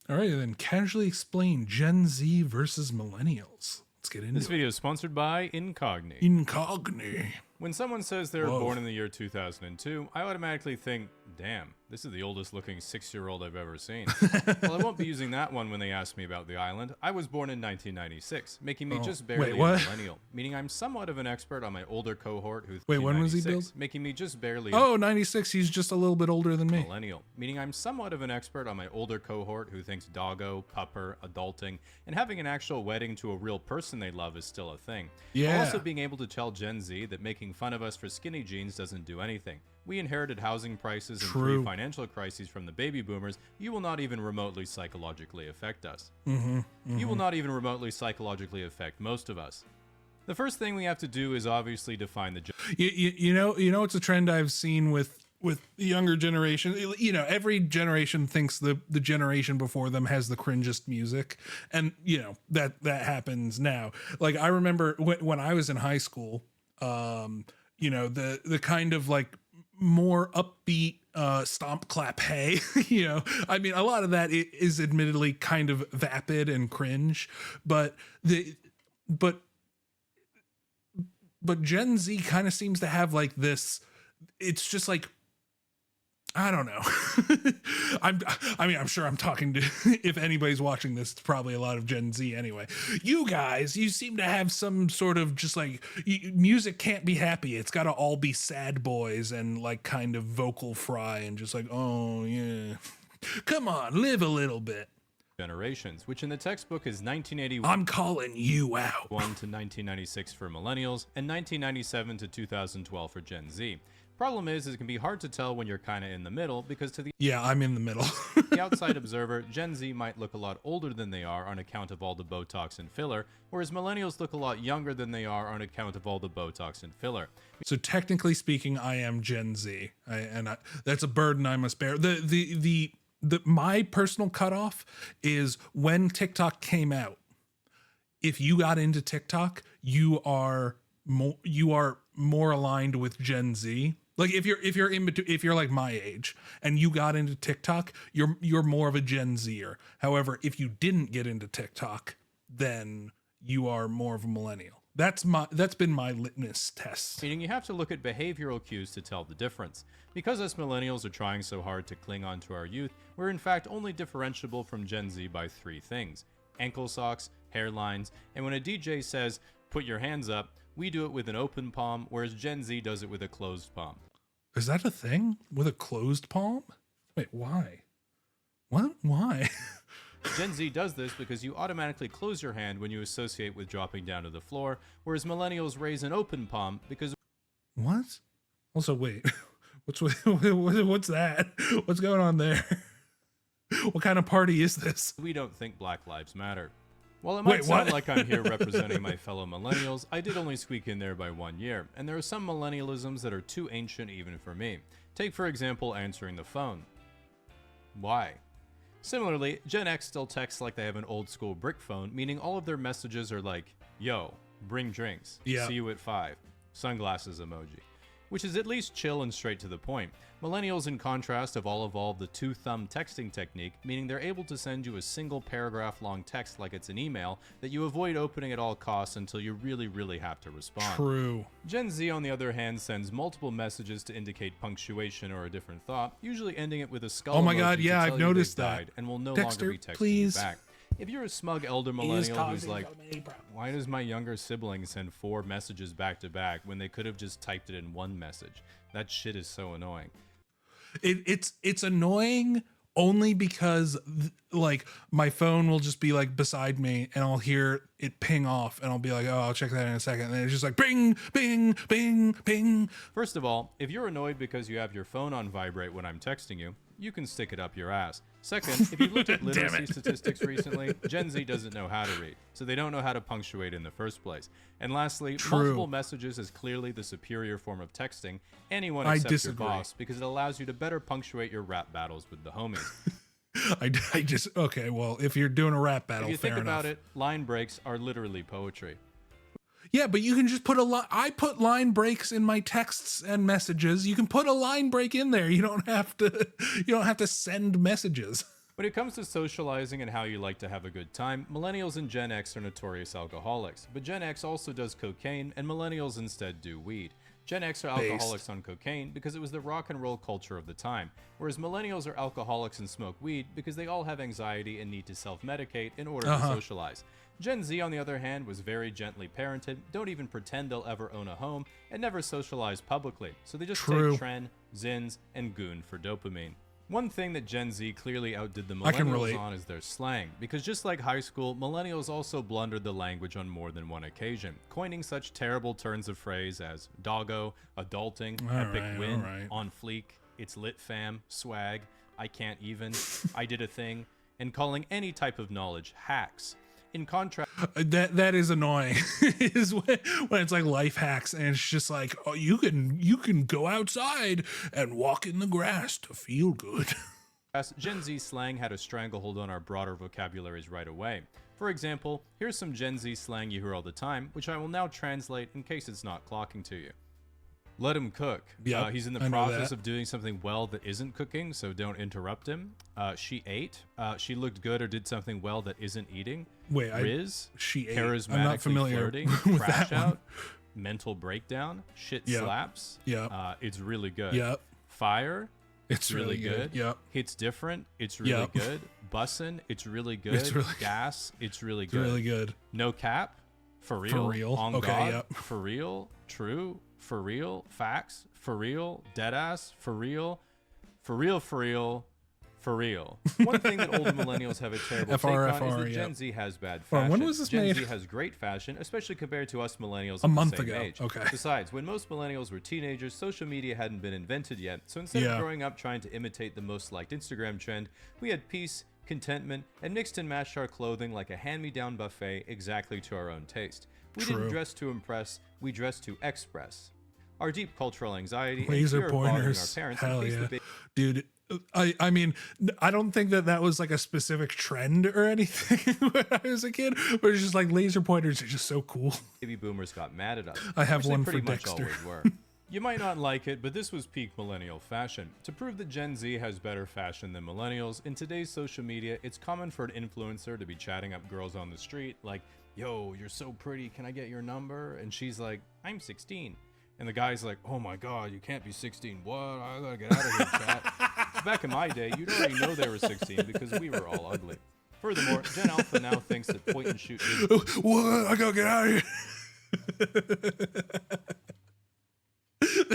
All right, then casually explain Gen Z versus millennials. Let's get into This it. video is sponsored by Incogni. Incogni. When someone says they were Whoa. born in the year 2002, I automatically think, damn, this is the oldest looking 6-year-old I've ever seen. Well, I won't be using that one when they ask me about the island. I was born in 1996, making me just barely a millennial, meaning I'm somewhat of an expert on my older cohort who Wait, when was he built? making me just barely Oh, 96, he's just a little bit older than me. millennial, meaning I'm somewhat of an expert on my older cohort who thinks doggo, pupper, adulting, and having an actual wedding to a real person they love is still a thing. Yeah. Also being able to tell Gen Z that making fun of us for skinny jeans doesn't do anything. We inherited housing prices and 3 financial crises from the baby boomers. You will not even remotely psychologically affect us. You will not even remotely psychologically affect most of us. The first thing we have to do is obviously define the You know, it's a trend I've seen with the younger generation. You know, every generation thinks the generation before them has the cringest music, and you know that happens now. Like I remember when I was in high school, you know, the kind of like more upbeat stomp clap hey you know, I mean a lot of that is admittedly kind of vapid and cringe, but Gen Z kind of seems to have like this, it's just like, I don't know. I'm sure I'm talking to, if anybody's watching this, it's probably a lot of Gen Z anyway. You guys, you seem to have some sort of just like, music can't be happy. It's got to all be sad boys and like kind of vocal fry and just like, oh yeah, come on, live a little bit. generations, which in the textbook is 1981 I'm calling you out. to 1996 for millennials and 1997 to 2012 for Gen Z. Problem is it can be hard to tell when you're kind of in the middle because to the I'm in the middle. the outside observer, Gen Z might look a lot older than they are on account of all the Botox and filler, whereas millennials look a lot younger than they are on account of all the Botox and filler. So technically speaking, I am Gen Z, that's a burden I must bear. My personal cutoff is when TikTok came out. If you got into TikTok, you are more aligned with Gen Z. Like if you're in between, if you're like my age and you got into TikTok, you're more of a Gen Zer. However, if you didn't get into TikTok, then you are more of a millennial. That's been my litmus test. Meaning you have to look at behavioral cues to tell the difference. Because us millennials are trying so hard to cling on to our youth, we're in fact only differentiable from Gen Z by 3 things: ankle socks, hairlines, and when a DJ says, put your hands up, we do it with an open palm, whereas Gen Z does it with a closed palm. Is that a thing? With a closed palm? Wait, why? What? Why? Gen Z does this because you automatically close your hand when you associate with dropping down to the floor, whereas millennials raise an open palm because... What? Also, wait. What's that? What's going on there? What kind of party is this? we don't think Black Lives Matter. While it might sound like I'm here representing my fellow millennials, I did only squeak in there by 1 year, and there are some millennialisms that are too ancient even for me. Take, for example, answering the phone. Why? Similarly, Gen X still texts like they have an old school brick phone, meaning all of their messages are like, yo, bring drinks, see you at 5, sunglasses emoji. Which is at least chill and straight to the point. Millennials, in contrast, have all evolved the 2-thumb texting technique, meaning they're able to send you a single paragraph long text like it's an email that you avoid opening at all costs until you really, really have to respond. True. Gen Z, on the other hand, sends multiple messages to indicate punctuation or a different thought, usually ending it with a skull. Oh my emoji God, to yeah, tell I've you noticed they've that. died and will no Dexter, longer be texting please. you back. If you're a smug elder millennial who's like, why does my younger sibling send 4 messages back to back when they could have just typed it in 1 message? That shit is so annoying. It's annoying only because like my phone will just be like beside me and I'll hear it ping off and I'll be like, oh, I'll check that in a second. And then it's just like bing, bing, bing, bing. First of all, if you're annoyed because you have your phone on vibrate when I'm texting you, you can stick it up your ass. Second, if you've looked at literacy statistics recently, Gen Z doesn't know how to read, so they don't know how to punctuate in the first place. And lastly, multiple messages is clearly the superior form of texting, anyone except your boss, because it allows you to better punctuate your rap battles with the homies. I just, okay, well, if you're doing a rap battle, if you think about enough. it, line breaks are literally poetry. Yeah, but you can just put I put line breaks in my texts and messages. You can put a line break in there. You don't have to send messages. When it comes to socializing and how you like to have a good time, millennials and Gen X are notorious alcoholics, but Gen X also does cocaine and millennials instead do weed. Gen X are alcoholics on cocaine because it was the rock and roll culture of the time, whereas millennials are alcoholics and smoke weed because they all have anxiety and need to self-medicate in order to socialize. Gen Z, on the other hand, was very gently parented, don't even pretend they'll ever own a home, and never socialize publicly, so they just take Tren, Zins, and Goon for dopamine. One thing that Gen Z clearly outdid the millennials on is their slang, because just like high school, millennials also blundered the language on more than one occasion, coining such terrible turns of phrase as doggo, adulting, epic win, on fleek, it's lit fam, swag, I can't even, I did a thing, and calling any type of knowledge hacks. In contrast, that is annoying is when it's like life hacks and it's just like, oh, you can go outside and walk in the grass to feel good. Gen Z slang had a stranglehold on our broader vocabularies right away. For example, here's some Gen Z slang you hear all the time, which I will now translate in case it's not clocking to you. Let him cook. He's in the process of doing something well that isn't cooking, so don't interrupt him. She ate. She looked good or did something well that isn't eating. Wait, she ate. Charismatically I'm not familiar flirting, with crash that one. out, mental breakdown, shit slaps. It's really good. Fire. It's really good. Hits different. It's really good. Bussin'. It's really good. It's really Gas. It's really It's good. really good. No cap. For real. For real. On Okay, God. For real. True. For real. Facts. For real. Deadass. For real. For real. For real. For real. One thing that older millennials have a terrible take on is that Gen Z has bad fashion. When was this Gen made? Z has great fashion, especially compared to us millennials A of month the same ago. age. Okay. Besides, when most millennials were teenagers, social media hadn't been invented yet. So instead of growing up trying to imitate the most liked Instagram trend, we had peace, contentment, and mixed and matched our clothing like a hand-me-down buffet exactly to our own taste. We didn't dress to impress, we dressed to express our deep cultural anxiety Laser and fear of bothering pointers. our parents. Hell yeah. Dude, I mean, I don't think that was like a specific trend or anything when I was a kid, but it's just like laser pointers are just so cool. Baby boomers got mad at us. I have which one they pretty for much Dexter. always were. You might not like it, but this was peak millennial fashion. To prove that Gen Z has better fashion than millennials, in today's social media, it's common for an influencer to be chatting up girls on the street like, yo, you're so pretty, can I get your number? And she's like, I'm 16. And the guy's like, oh my God, you can't be 16. What? I gotta get out of here, chat. Back in my day, you'd already know they were 16 because we were all ugly. Furthermore, Gen Alpha now thinks that point and shoot is... What? I gotta get out of here.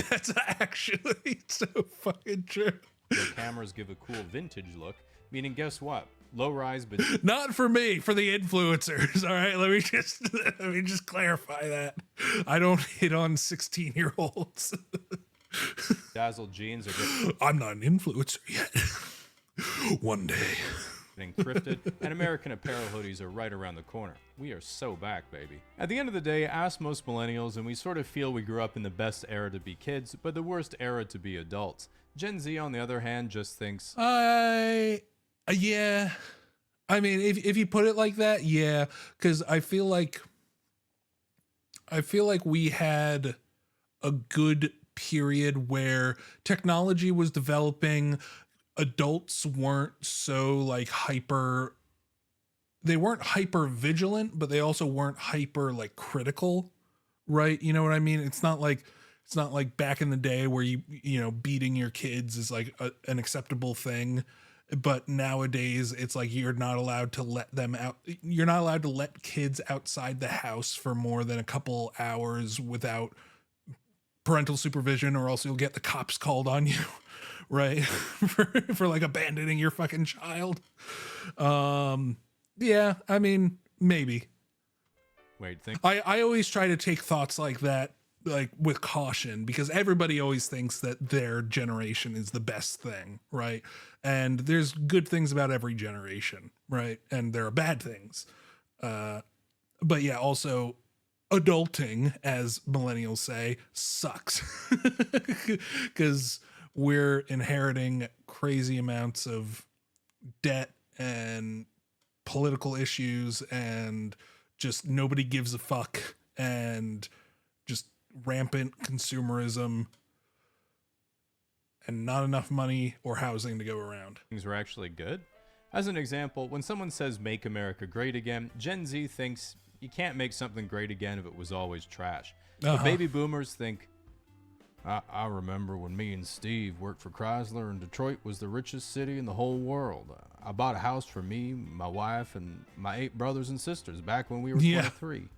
That's actually so fucking true. The cameras give a cool vintage look, meaning guess what? Low rise, but not for me, for the influencers. All right, let me just clarify that. I don't hit on 16-year-olds. dazzled jeans are getting I'm not an influencer yet. One day. Thrifted, and American Apparel hoodies are right around the corner. We are so back, baby. At the end of the day, ask most millennials, and we sort of feel we grew up in the best era to be kids, but the worst era to be adults. Gen Z, on the other hand, just thinks, yeah. I mean, if you put it like that, yeah, because I feel like we had a good period where technology was developing. Adults weren't so like they weren't hyper vigilant, but they also weren't hyper like critical, right? You know what I mean? It's not like back in the day where you know, beating your kids is like an acceptable thing. But nowadays it's like you're not allowed to let them out. You're not allowed to let kids outside the house for more than a couple hours without parental supervision, or else you'll get the cops called on you, right? for like abandoning your fucking child. Yeah, I mean, maybe. I always try to take thoughts like that like with caution, because everybody always thinks that their generation is the best thing, right? And there's good things about every generation, right? And there are bad things. But yeah, also adulting, as millennials say, sucks because we're inheriting crazy amounts of debt and political issues, and just nobody gives a fuck, and just rampant consumerism, and not enough money or housing to go around. Things were actually good. As an example, when someone says make America great again, Gen Z thinks you can't make something great again if it was always trash. But baby boomers think, I remember when me and Steve worked for Chrysler and Detroit was the richest city in the whole world. I bought a house for me, my wife, and my 8 brothers and sisters back when we were 23.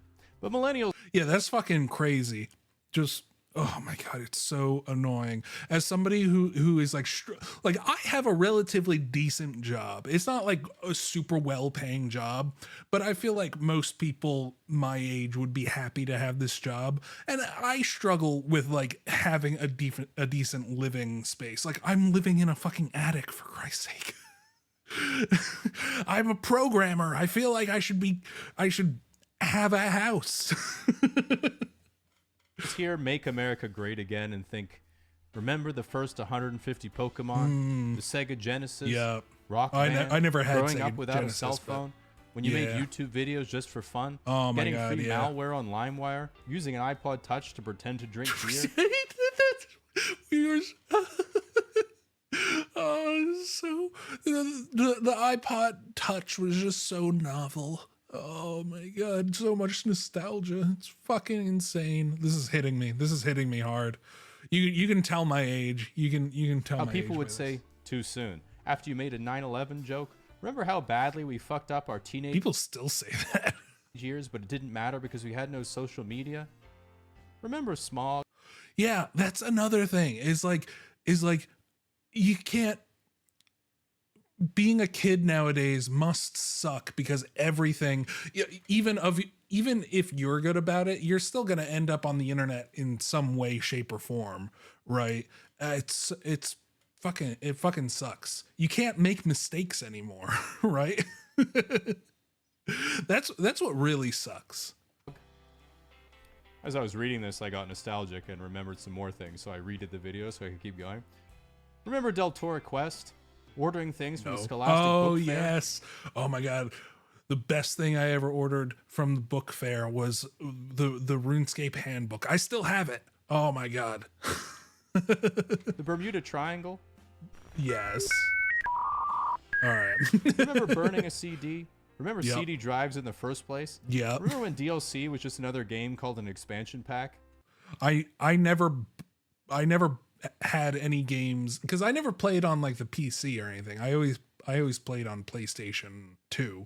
But millennials... Yeah, that's fucking crazy. Just, oh my God, it's so annoying. As somebody who is like I have a relatively decent job. It's not like a super well-paying job, but I feel like most people my age would be happy to have this job. And I struggle with like having a decent living space. Like I'm living in a fucking attic, for Christ's sake. I'm a programmer. I feel like I should have a house. Here make America great again and think, remember the first 150 Pokemon, the Sega Genesis, Rock Band, I never had growing Sega up without Genesis, a cell phone, when you made YouTube videos just for fun, getting free malware on LimeWire, using an iPod Touch to pretend to drink beer. So the iPod Touch was just so novel. Oh my God, so much nostalgia. It's fucking insane. This is hitting me. This is hitting me hard. You can tell my age. You can tell how my people age would say too soon. After you made a 9/11 joke, remember how badly we fucked up our teenage people still say that years, but it didn't matter because we had no social media? Remember smog? Yeah, that's another thing. Is like you can't, being a kid nowadays must suck because everything, even if you're good about it, you're still going to end up on the internet in some way, shape, or form, right? It fucking sucks. You can't make mistakes anymore, right? That's what really sucks. As I was reading this, I got nostalgic and remembered some more things, so I redid the video so I could keep going. Remember Del Toro Quest? Ordering things from the Scholastic Book Fair? Yes. Oh my God. The best thing I ever ordered from the book fair was the RuneScape handbook. I still have it. Oh my God. The Bermuda Triangle? Yes. All right. Remember burning a CD? Remember CD drives in the first place? Yeah. Remember when DLC was just another game called an expansion pack? I never had any games because I never played on like the PC or anything. I always played on PlayStation 2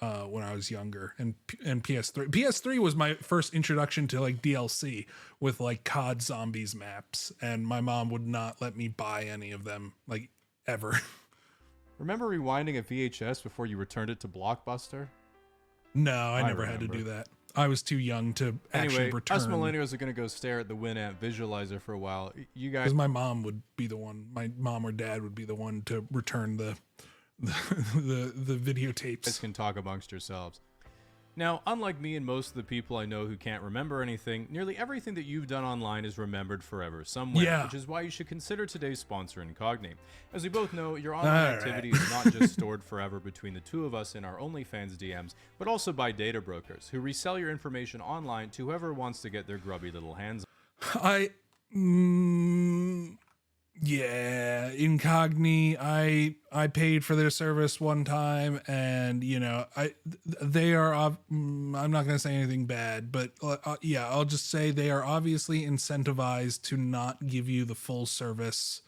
when I was younger, and PS3. PS3 was my first introduction to like DLC with like COD Zombies maps, and my mom would not let me buy any of them like ever. Remember rewinding a VHS before you returned it to Blockbuster? No, I never had to do that. I was too young to actually return. Us millennials are going to go stare at the Winamp visualizer for a while. You guys... Because my mom would be the one, my mom or dad would be the one to return the videotapes. You guys can talk amongst yourselves. Now, unlike me and most of the people I know who can't remember anything, nearly everything that you've done online is remembered forever somewhere, which is why you should consider today's sponsor, Incogni. As we both know, your online activity is not just stored forever between the two of us in our OnlyFans DMs, but also by data brokers, who resell your information online to whoever wants to get their grubby little hands on. Yeah, Incogni, I paid for their service one time, and you know, they are I'm not going to say anything bad, but yeah, I'll just say they are obviously incentivized to not give you the full service.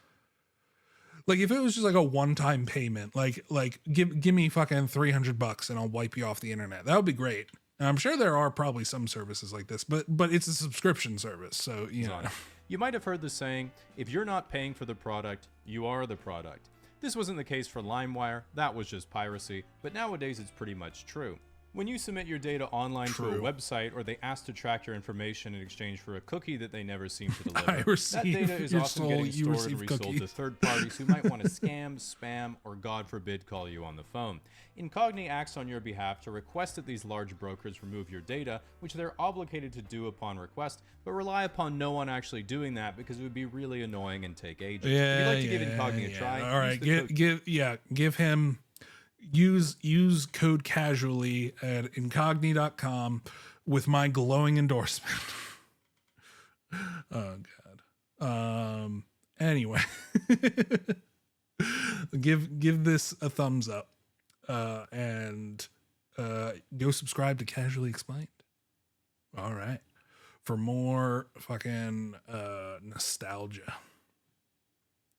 Like if it was just like a one-time payment, like give me fucking $300 and I'll wipe you off the internet. That would be great. And I'm sure there are probably some services like this, but it's a subscription service, so you know. You might have heard the saying, if you're not paying for the product, you are the product. This wasn't the case for LimeWire, that was just piracy, but nowadays it's pretty much true. When you submit your data online to a website, or they ask to track your information in exchange for a cookie that they never seem to deliver, that data is often getting stored and resold to third parties who might want to scam, spam, or God forbid call you on the phone. Incogni acts on your behalf to request that these large brokers remove your data, which they're obligated to do upon request, but rely upon no one actually doing that because it would be really annoying and take ages. If you'd like to give Incogni a try, all right, give him. Use code casually at incogni.com with my glowing endorsement. Oh God. Anyway, give this a thumbs up. and go subscribe to Casually Explained. All right. For more fucking nostalgia.